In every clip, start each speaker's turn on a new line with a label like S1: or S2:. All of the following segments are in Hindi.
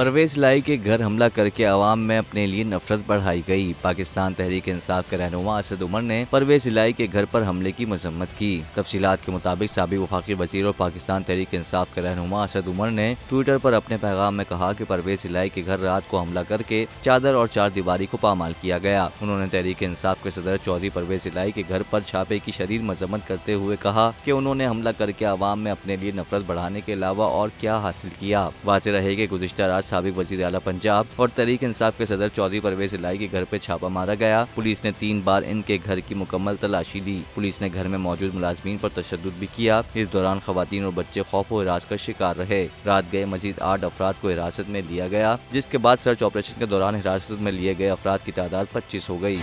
S1: परवेज लाई के घर हमला करके अवाम में अपने लिए नफरत बढ़ाई गई। पाकिस्तान तहरीक इंसाफ के रहनुमा असद उमर ने परवेज लाई के घर पर हमले की मजम्मत की। तफसीलात के मुताबिक साबिक वफाकी वजीर और पाकिस्तान तहरीक इंसाफ के रहनुमा असद उमर ने ट्विटर पर अपने पैगाम में कहा कि परवेज लाई के घर रात को हमला करके चादर और चार दीवारी को पामाल किया गया। उन्होंने तहरीक इंसाफ के सदर चौधरी परवेज लाई के घर पर छापे की शदीद मजम्मत करते हुए कहा कि उन्होंने हमला करके अवाम में अपने लिए नफरत बढ़ाने के अलावा और क्या हासिल किया। वाज़ेह रहे कि गुज़िश्ता रात साबिक वज़ीर आला पंजाब और तहरीक इंसाफ के सदर चौधरी परवेज लाई के घर पे छापा मारा गया। पुलिस ने 3 बार इनके घर की मुकम्मल तलाशी ली। पुलिस ने घर में मौजूद मुलाजमीन पर तशद्दुद भी किया। इस दौरान खवातीन और बच्चे खौफ और हिरास का शिकार रहे। रात गए मजीद 8 अफराद को हिरासत में लिया गया, जिसके बाद सर्च ऑपरेशन के दौरान हिरासत में लिए गए अफराद की तादाद 25 हो गई।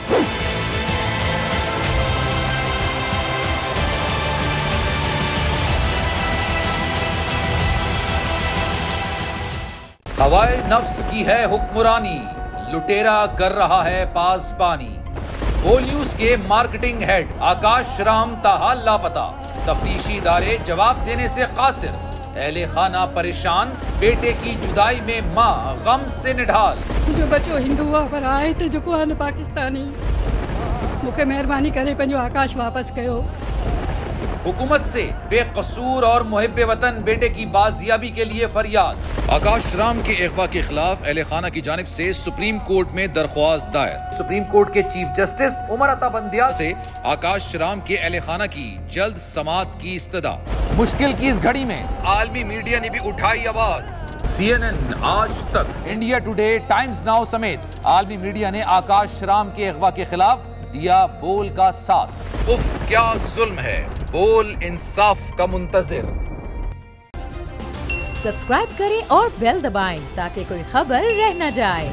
S2: हवाए नफ्स की है हुक्मरानी, लुटेरा कर रहा है पासबानी। बोल न्यूज के मार्केटिंग हेड आकाश राम ताहाल लापता, तफ्तीशी इदारे जवाब देने से कासिर। अहले खाना परेशान, बेटे की जुदाई में माँ गम से निढाल।
S3: जो बच्चो हिंदू हुआ पर आए थे जो को पाकिस्तानी, मुझे मेहरबानी करे पंजो आकाश वापस कयो।
S2: हुकूमत से बेकसूर और मुहिब्बे वतन बेटे की बाजियाबी के लिए फरियाद। आकाश राम के अगवा के खिलाफ अहले खाना की जानिब से सुप्रीम कोर्ट में दरख्वास्त दायर। सुप्रीम कोर्ट के चीफ जस्टिस उमर अता बंदियाल से आकाश राम के अहले खाना की जल्द समाअत की इस्तदा। मुश्किल की इस घड़ी में आलमी मीडिया ने भी उठाई आवाज। CNN, आज तक, इंडिया टुडे, टाइम्स नाउ समेत आलमी मीडिया ने आकाश राम के अगवा के खिलाफ दिया बोल का साथ। उफ क्या जुल्म है, बोल इंसाफ का मुंतजिर।
S4: सब्सक्राइब करें और बेल दबाएं ताकि कोई खबर रह न जाए।